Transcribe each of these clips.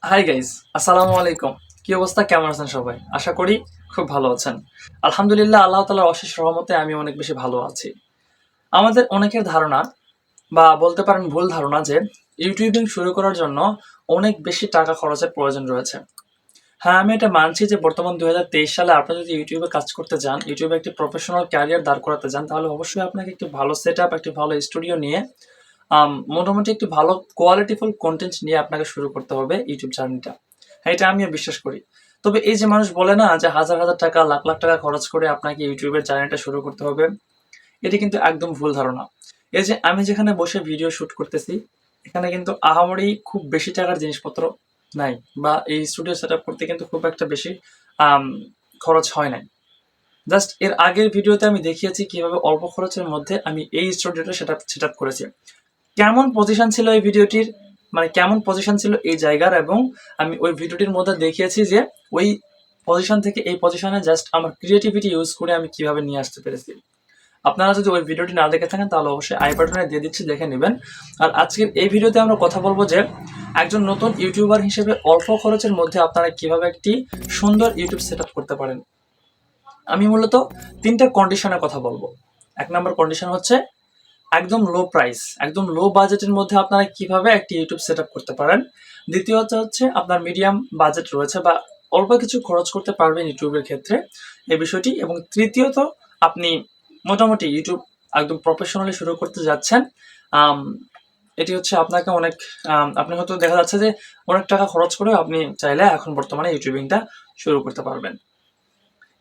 Hi guys, আসসালামু আলাইকুম। কি অবস্থা, কেমন আছেন সবাই? আশা করি খুব ভালো আছেন। আলহামদুলিল্লাহ, আল্লাহ তাআলার অশেষ রহমতে আমি অনেক বেশি ভালো আছি। আমাদের অনেকের ধারণা বা বলতে পারেন ভুল ধারণা যে ইউটিউবিং শুরু করার জন্য অনেক বেশি টাকা খরচের প্রয়োজন রয়েছে। হ্যাঁ, আমি এটা মানছি যে বর্তমান 2023 সালে আপনি যদি ইউটিউবে কাজ করতে যান, ইউটিউবে একটি প্রফেশনাল ক্যারিয়ার দাঁড় করাতে যান, তাহলে অবশ্যই আপনাকে একটি ভালো সেটআপ, একটি ভালো স্টুডিও নিয়ে মোটামুটি একটি ভালো কোয়ালিটিফুল কন্টেন্ট নিয়ে আপনাকে শুরু করতে হবে ইউটিউব জার্নিটা। হ্যাঁ, এটা আমিও বিশ্বাস করি। তবে এই যে মানুষ বলে না যে হাজার হাজার টাকা, লাখ লাখ টাকা খরচ করে আপনাকে ইউটিউবের জার্নিটা শুরু করতে হবে, এটি কিন্তু একদম ভুল ধারণা। এই যে আমি যেখানে বসে ভিডিও শুট করতেছি, এখানে কিন্তু আহামরি খুব বেশি টাকার জিনিসপত্র নাই, বা এই স্টুডিও সেট আপ করতে কিন্তু খুব একটা বেশি আম, খরচ হয় নাই। জাস্ট এর আগের ভিডিওতে আমি দেখিয়েছি কিভাবে অল্প খরচের মধ্যে আমি এই স্টুডিওটা সেট আপ করেছি। কেমন পজিশন ছিল এই ভিডিওটির, মানে কেমন পজিশন ছিল এই জায়গার, এবং আমি ওই ভিডিওটির মধ্যে দেখিয়েছি যে ওই পজিশন থেকে এই পজিশনে জাস্ট আমার ক্রিয়েটিভিটি ইউজ করে আমি কিভাবে নিয়ে আসতে পেরেছি। আপনারা যদি ওই ভিডিওটি না দেখে থাকেন তাহলে অবশ্যই আই বাটনে দিয়ে দিচ্ছি, দেখে নেবেন। আর আজকের এই ভিডিওতে আমরা কথা বলবো যে একজন নতুন ইউটিউবার হিসেবে অল্প খরচের মধ্যে আপনারা কিভাবে একটি সুন্দর ইউটিউব সেট আপ করতে পারেন। আমি মূলত তিনটা কন্ডিশনের কথা বলবো। এক নম্বর কন্ডিশন হচ্ছে একদম লো প্রাইস, একদম লো বাজেটের মধ্যে আপনারা কিভাবে একটি ইউটিউব সেট আপ করতে পারেন। দ্বিতীয়ত হচ্ছে আপনার মিডিয়াম বাজেট রয়েছে বা অল্প কিছু খরচ করতে পারবেন ইউটিউবের ক্ষেত্রে, এই বিষয়টি। এবং তৃতীয়ত আপনি মোটামুটি ইউটিউব একদম প্রফেশনালি শুরু করতে যাচ্ছেন। আম, এটি হচ্ছে আপনাকে অনেক আপনি হয়তো দেখা যাচ্ছে যে অনেক টাকা খরচ করেও আপনি চাইলে এখন বর্তমানে ইউটিউবিংটা শুরু করতে পারবেন।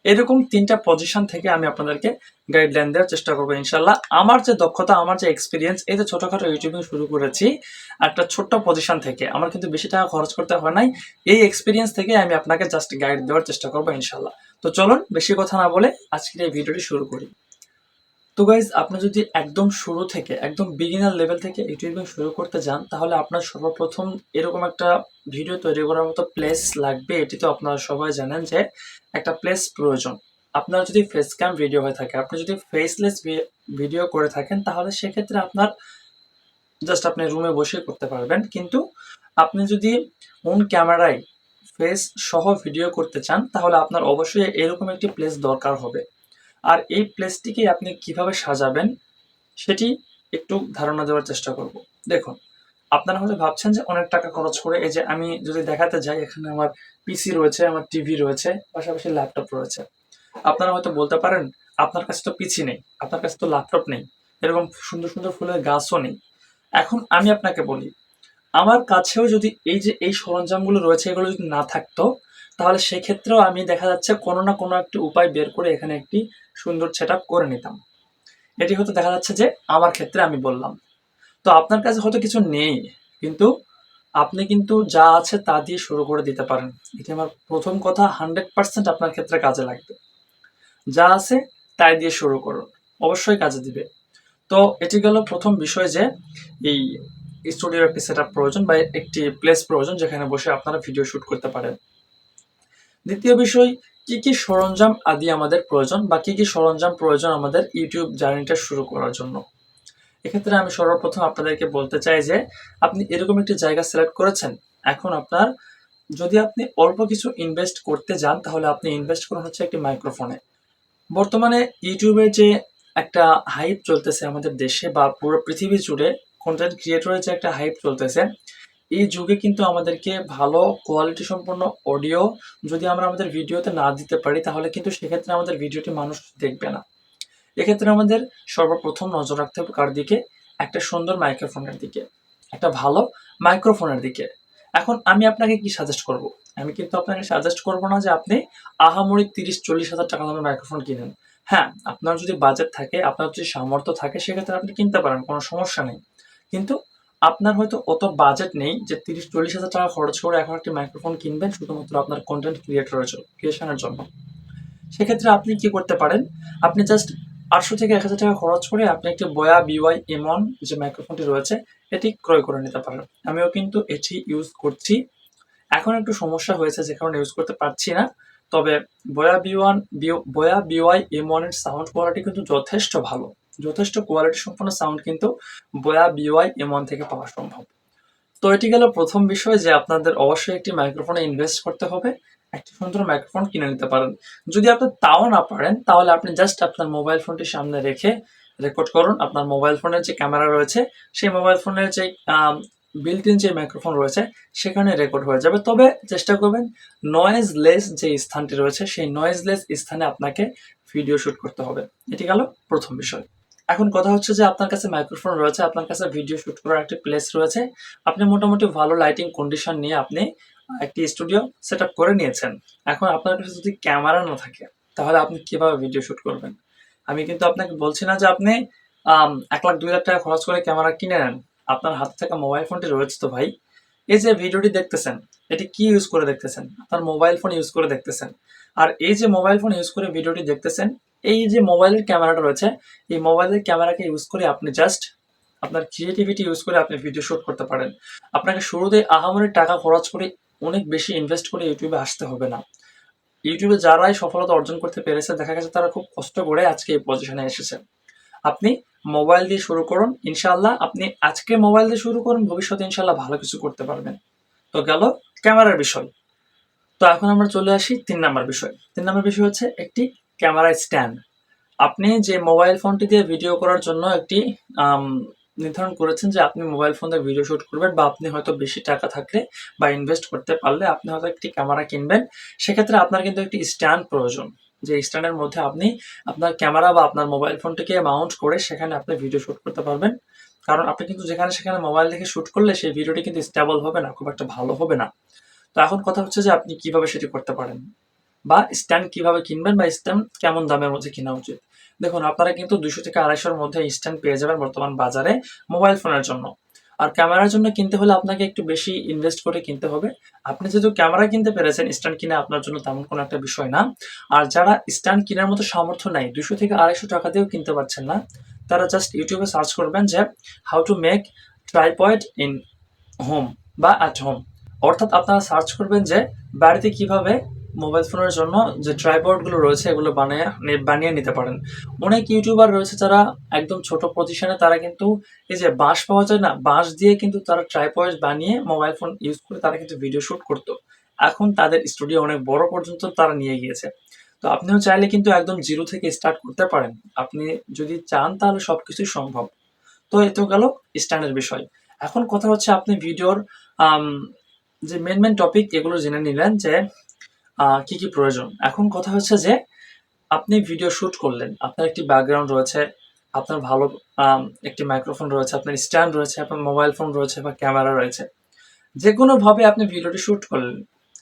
এরকম তিনটা পজিশন থেকে আমি আপনাদেরকে গাইডলাইন দেওয়ার চেষ্টা করবো ইনশাল্লাহ। আমার যে দক্ষতা, আমার যে এক্সপিরিয়েন্স, এই যে ছোটখাটো ইউটিউবিং শুরু করেছি একটা ছোট্ট পজিশন থেকে, আমার কিন্তু বেশি টাকা খরচ করতে হয় নাই। এই এক্সপিরিয়েন্স থেকে আমি আপনাকে জাস্ট গাইড দেওয়ার চেষ্টা করবো ইনশাল্লাহ। তো চলুন বেশি কথা না বলে আজকের এই ভিডিওটি শুরু করি। তো গাইজ, আপনি যদি একদম শুরু থেকে, একদম বিগিনার লেভেল থেকে ইউটিউবিং শুরু করতে যান, তাহলে আপনার সর্বপ্রথম এরকম একটা ভিডিও তৈরি করার মতো প্লেস লাগবে। এটি তো আপনারা সবাই জানেন যে একটা প্লেস প্রয়োজন। আপনার যদি ফেস ক্যাম ভিডিও হয়ে থাকে, আপনি যদি ফেসলেস ভিডিও করে থাকেন, তাহলে সেক্ষেত্রে আপনার জাস্ট আপনি রুমে বসে করতে পারবেন। কিন্তু আপনি যদি অন ক্যামেরায় ফেস সহ ভিডিও করতে চান, তাহলে আপনার অবশ্যই এরকম একটি প্লেস দরকার হবে। আর এই প্লেসটিকে আপনি কিভাবে সাজাবেন সেটি একটু ধারণা দেওয়ার চেষ্টা করব। দেখুন, আপনারা হয়তো ভাবছেন যে অনেক টাকা খরচ করে, এই যে আমি যদি দেখাতে যাই, এখানে আমার পিসি রয়েছে, আমার টিভি রয়েছে, পাশাপাশি ল্যাপটপ রয়েছে। আপনারা হয়তো বলতে পারেন আপনার কাছে তো পিসি নেই, আপনার কাছে তো ল্যাপটপ নেই, এরকম সুন্দর সুন্দর ফুলের গাছও নেই। এখন আমি আপনাকে বলি, আমার কাছেও যদি এই যে এই সরঞ্জামগুলো রয়েছে এগুলো যদি না থাকতো, তাহলে সেক্ষেত্রেও আমি দেখা যাচ্ছে কোনো না কোনো একটি উপায় বের করে এখানে একটি সুন্দর সেট আপ করে নিতাম। এটি হয়তো দেখা যাচ্ছে যে আমার ক্ষেত্রে আমি বললাম। তো আপনার কাছে হয়তো কিছু নেই, কিন্তু আপনি কিন্তু যা আছে তা দিয়ে শুরু করে দিতে পারেন। এটি আমার প্রথম কথা, 100% আপনার ক্ষেত্রে কাজে লাগবে। যা আছে তাই দিয়ে শুরু করুন, অবশ্যই কাজে দিবে। তো এটি গেল প্রথম বিষয় যে এই স্টুডিওর একটি সেট আপ প্রয়োজন বা একটি প্লেস প্রয়োজন যেখানে বসে আপনারা ভিডিও শুট করতে পারেন। দ্বিতীয় বিষয়, কি কি সরঞ্জাম আদি আমাদের প্রয়োজন, বা কি কি সরঞ্জাম প্রয়োজন আমাদের ইউটিউব জার্নিটা শুরু করার জন্য। এক্ষেত্রে আমি সর্বপ্রথম আপনাদেরকে বলতে চাই যে আপনি এরকম একটি জায়গা সিলেক্ট করেছেন। এখন আপনার যদি আপনি অল্প কিছু ইনভেস্ট করতে যান, তাহলে আপনি ইনভেস্ট করুন হচ্ছে একটি মাইক্রোফোনে। বর্তমানে ইউটিউবের যে একটা হাইপ চলতেছে আমাদের দেশে বা পুরো পৃথিবী জুড়ে, কন্টেন্ট ক্রিয়েটরের যে একটা হাইপ চলতেছে, এই যুগে কিন্তু আমাদেরকে ভালো কোয়ালিটি সম্পন্ন অডিও যদি আমরা আমাদের ভিডিওতে না দিতে পারি, তাহলে কিন্তু সেক্ষেত্রে আমাদের ভিডিওটি মানুষ দেখবে না। এক্ষেত্রে আমাদের সর্বপ্রথম নজর রাখতে হবে কার দিকে? একটা সুন্দর মাইক্রোফোনের দিকে, একটা ভালো মাইক্রোফোনের দিকে। এখন আমি আপনাকে কি সাজেস্ট করব? আমি কিন্তু আপনাকে সাজেস্ট করব না যে আপনি আহামরি 30-40 হাজার টাকা দামের মাইক্রোফোন কিনেন। হ্যাঁ, আপনার যদি বাজেট থাকে, আপনার যদি সামর্থ্য থাকে, সেক্ষেত্রে আপনি কিনতে পারেন, কোনো সমস্যা নেই। কিন্তু আপনার হয়তো অত বাজেট নেই যে 30-40 হাজার টাকা খরচ করে এখন একটি মাইক্রোফোন কিনবেন শুধুমাত্র আপনার কন্টেন্ট ক্রিয়েশনের জন্য। সেক্ষেত্রে আপনি কি করতে পারেন? আপনি জাস্ট 800 থেকে 1000 টাকা খরচ করে আপনি একটি বয়া বিওয়াই এমন যে মাইক্রোফোনটি রয়েছে এটি ক্রয় করে নিতে পারেন। আমিও কিন্তু এটি ইউজ করছি। এখন একটু সমস্যা হয়েছে যে কারণে ইউজ করতে পারছি না। তবে বয়া বিওয়াই এম1 এর সাউন্ড কোয়ালিটি কিন্তু যথেষ্ট ভালো। যথেষ্ট কোয়ালিটি সম্পন্ন সাউন্ড কিন্তু বয়া বিওয়াই এম1 থেকে পাওয়া সম্ভব। তো এটি গেল প্রথম বিষয় যে আপনাদের অবশ্যই একটি মাইক্রোফোনে ইনভেস্ট করতে হবে, একটি সুন্দর মাইক্রোফোন কিনে নিতে পারেন। যদি আপনি তাও না পারেন তাহলে আপনি জাস্ট আপনার মোবাইল ফোনটি সামনে রেখে রেকর্ড করুন। আপনার মোবাইল ফোনের যে ক্যামেরা রয়েছে সেই মোবাইল ফোনের যে বিল্ট ইন যে মাইক্রোফোন রয়েছে সেখানে রেকর্ড হয়ে যাবে। তবে চেষ্টা করবেন নয়েজলেস যে স্থানটি রয়েছে সেই নয়েজলেস স্থানে আপনাকে ভিডিও শুট করতে হবে। এটি গেল প্রথম বিষয়। এখন কথা হচ্ছে যে আপনার কাছে মাইক্রোফোন রয়েছে, আপনার কাছে ভিডিও শুট করার একটি প্লেস রয়েছে, আপনি মোটামুটি ভালো লাইটিং কন্ডিশন নিয়ে আপনি একটি স্টুডিও সেট আপ করে নিয়েছেন। এখন আপনার কাছে যদি ক্যামেরা না থাকে তাহলে আপনি কিভাবে ভিডিও শুট করবেন? আমি কিন্তু আপনাকে বলছি না যে আপনি 1 লাখ 2 লাখ টাকা খরচ করে ক্যামেরা কিনে নেন। আপনার হাতে থাকা মোবাইল ফোনটি রয়েছে তো ভাই। এই যে ভিডিওটি দেখতেছেন এটি কি ইউজ করে দেখতেছেন? আপনার মোবাইল ফোন ইউজ করে দেখতেছেন। আর এই যে মোবাইল ফোন ইউজ করে ভিডিওটি দেখতেছেন, এই যে মোবাইলের ক্যামেরাটা রয়েছে এই মোবাইলের ক্যামেরাকে ইউজ করে আপনি জাস্ট আপনার ক্রিয়েটিভিটি ইউজ করে আপনি ভিডিও শুট করতে পারেন। আপনাকে শুরুতে আহামরি টাকা খরচ করে অনেক বেশি ইনভেস্ট করে ইউটিউবে আসতে হবে না। ইউটিউবে যারাই সফলতা অর্জন করতে পেরেছে দেখা গেছে তারা খুব কষ্ট করে আজকে এই পজিশনে এসেছে। আপনি মোবাইল দিয়ে শুরু করুন, ইনশাআল্লাহ আপনি আজকে মোবাইল দিয়ে শুরু করুন, ভবিষ্যতে ইনশাআল্লাহ ভালো কিছু করতে পারবেন। তো গেল ক্যামেরার বিষয়। তো এখন আমরা চলে আসি 3 নাম্বার বিষয়। 3 নাম্বার বিষয় হচ্ছে একটি ক্যামেরা স্ট্যান্ড। আপনি যে মোবাইল ফোনটি দিয়ে ভিডিও করার জন্য একটি নির্ধারণ করেছেন যে আপনি মোবাইল ফোন দিয়ে ভিডিও শুট করবেন, বা আপনি হয়তো বেশি টাকা থাকলে বা ইনভেস্ট করতে পারলে আপনি হয়তো একটি ক্যামেরা কিনবেন। সেক্ষেত্রে আপনার কিন্তু একটি স্ট্যান্ড প্রয়োজন, যে স্ট্যান্ডের মধ্যে আপনি আপনার ক্যামেরা বা আপনার মোবাইল ফোনটিকে মাউন্ট করে সেখানে আপনি ভিডিও শুট করতে পারবেন। কারণ আপনি কিন্তু যেখানে সেখানে মোবাইল দেখে শুট করলে সেই ভিডিওটি কিন্তু স্টেবল হবে না, খুব একটা ভালো হবে না। তো এখন কথা হচ্ছে যে আপনি কিভাবে সেটি করতে পারেন, বা স্ট্যান্ড কিভাবে কিনবেন, বা স্ট্যান্ড কেমন দামের মধ্যে কেনা উচিত। দেখুন, আপনারা কিন্তু 200 থেকে 250-র মধ্যে স্ট্যান্ড পেয়ে যাবেন বর্তমান বাজারে মোবাইল ফোনের জন্য। আর ক্যামেরার জন্য কিনতে হলে আপনাকে একটু বেশি ইনভেস্ট করে কিনতে হবে। আপনি যেহেতু ক্যামেরা কিনতে পেরেছেন, স্ট্যান্ড কিনা আপনার জন্য তেমন কোনো একটা বিষয় না। আর যারা স্ট্যান্ড কেনার মতো সামর্থ্য নাই, 200 থেকে 250 টাকা দিয়েও কিনতে পারছেন না, তারা জাস্ট ইউটিউবে সার্চ করবেন যে how to make tripod in home বা অ্যাট হোম। অর্থাৎ আপনারা সার্চ করবেন যে বাড়িতে কিভাবে মোবাইল ফোনের জন্য যে ট্রাইপডগুলো রয়েছে এগুলো বানিয়ে নিতে পারেন। অনেক ইউটিউবার রয়েছে যারা একদম ছোট পজিশনে, তারা কিন্তু এই যে বাঁশ পাওয়া যায় না, বাঁশ দিয়ে কিন্তু তারা ট্রাইপড বানিয়ে মোবাইল ফোন ইউজ করে তারা কিন্তু ভিডিও শুট করতো। এখন তাদের স্টুডিও অনেক বড় পর্যন্ত তারা নিয়ে গিয়েছে। তো আপনিও চাইলে কিন্তু একদম জিরো থেকে স্টার্ট করতে পারেন। আপনি যদি চান তাহলে সবকিছুই সম্ভব। তো এই তো গেল স্ট্যান্ডের বিষয়। এখন কথা হচ্ছে আপনি ভিডিওর যে মেন টপিক এগুলো জেনে নিলেন যে কি কি প্রয়োজন। এখন কথা হচ্ছে যে আপনি ভিডিও শুট করলেন, আপনার একটি ব্যাকগ্রাউন্ড রয়েছে, আপনার ভালো একটি মাইক্রোফোন রয়েছে, আপনার স্ট্যান্ড রয়েছে, আপনার মোবাইল ফোন রয়েছে বা ক্যামেরা রয়েছে। যে কোনোভাবে আপনি ভিডিওটি শুট করলেন,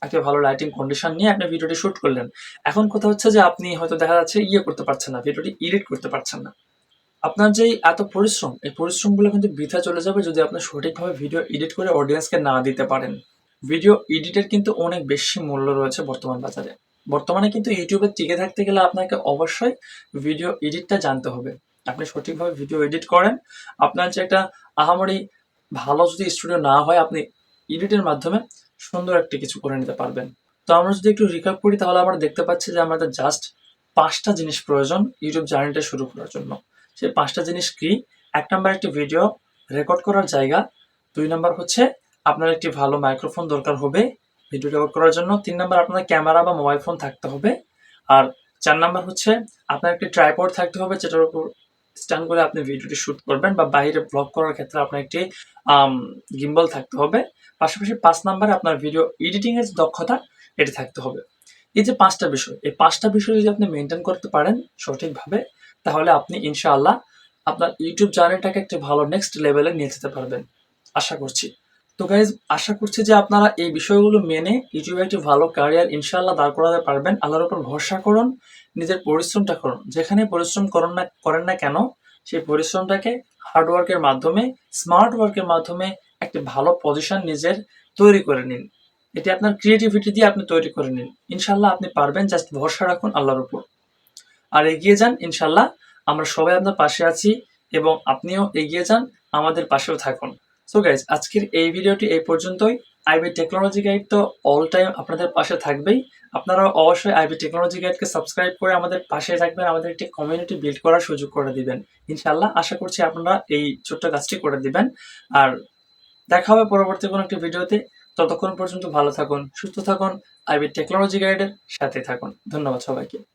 একটা ভালো লাইটিং কন্ডিশন নিয়ে আপনি ভিডিওটি শুট করলেন। এখন কথা হচ্ছে যে আপনি হয়তো দেখা যাচ্ছে করতে পারছেন না, ভিডিওটি এডিট করতে পারছেন না। আপনার যে এত পরিশ্রম, এই পরিশ্রমগুলো কিন্তু বৃথা চলে যাবে যদি আপনি সঠিকভাবে ভিডিও এডিট করে অডিয়েন্সকে না দিতে পারেন। ভিডিও এডিটের কিন্তু অনেক বেশি মূল্য রয়েছে বর্তমান বাজারে। বর্তমানে কিন্তু ইউটিউবে টিকে থাকতে গেলে আপনাকে অবশ্যই ভিডিও এডিটটা জানতে হবে। আপনি সঠিকভাবে ভিডিও এডিট করেন, আপনার যে একটা আহামরি ভালো যদি স্টুডিও না হয়, আপনি এডিটের মাধ্যমে সুন্দর একটা কিছু করে নিতে পারবেন। তো আমরা যদি একটু রিক্যাপ করি তাহলে আমরা দেখতে পাচ্ছি যে আমাদের জাস্ট 5টা জিনিস প্রয়োজন ইউটিউব জার্নিটা শুরু করার জন্য। সেই 5টা জিনিস কি? 1 নাম্বার একটি ভিডিও রেকর্ড করার জায়গা। 2 নাম্বার হচ্ছে আপনার একটি ভালো মাইক্রোফোন দরকার হবে ভিডিও রেকর্ড করার জন্য। 3 নাম্বার আপনার ক্যামেরা বা মোবাইল ফোন থাকতে হবে। আর 4 নাম্বার হচ্ছে আপনার একটি ট্রাইপড থাকতে হবে যেটার উপর স্ট্যান্ড করে আপনি ভিডিওটি শুট করবেন, বা বাইরে ব্লগ করার ক্ষেত্রে আপনার একটি গিম্বল থাকতে হবে। পাশাপাশি 5 নাম্বারে আপনার ভিডিও এডিটিং এর দক্ষতা এটি থাকতে হবে। এই যে 5টা বিষয়, এই 5টা বিষয় যদি আপনি মেনটেন করতে পারেন সঠিকভাবে, তাহলে আপনি ইনশাআল্লাহ আপনার ইউটিউব জার্নিটাকে একটা ভালো নেক্সট লেভেলে নিয়ে যেতে পারবেন, আশা করছি। তো গাইজ, আশা করছি যে আপনারা এই বিষয়গুলো মেনে ইউটিউবে একটি ভালো ক্যারিয়ার ইনশাআল্লাহ দাঁড় করাতে পারবেন। আল্লাহর উপর ভরসা করুন, নিজের পরিশ্রমটা করুন। যেখানে পরিশ্রম করেন না কেন, সেই পরিশ্রমটাকে হার্ডওয়ার্কের মাধ্যমে, স্মার্ট ওয়ার্কের মাধ্যমে একটা ভালো পজিশন নিজের তৈরি করে নিন। এটি আপনার ক্রিয়েটিভিটি দিয়ে আপনি তৈরি করে নিন। ইনশাআল্লাহ আপনি পারবেন, জাস্ট ভরসা রাখুন আল্লাহর উপর আর এগিয়ে যান। ইনশাআল্লাহ আমরা সবাই আপনার পাশে আছি, এবং আপনিও এগিয়ে যান, আমাদের পাশেও থাকুন। সো গাইজ, আজকের এই ভিডিওটি এই পর্যন্তই। আইবি টেকনোলজি গাইড তো অল টাইম আপনাদের পাশে থাকবেই। আপনারা অবশ্যই আইবি টেকনোলজি গাইডকে সাবস্ক্রাইব করে আমাদের পাশে থাকবেন, আমাদের একটি কমিউনিটি বিল্ড করার সুযোগ করে দিবেন। ইনশাআল্লাহ আশা করছি আপনারা এই ছোট্ট কাজটি করে দিবেন। আর দেখা হবে পরবর্তী কোনো একটি ভিডিওতে। ততক্ষণ পর্যন্ত ভালো থাকুন, সুস্থ থাকুন, আইবি টেকনোলজি গাইডের সাথে থাকুন। ধন্যবাদ সবাইকে।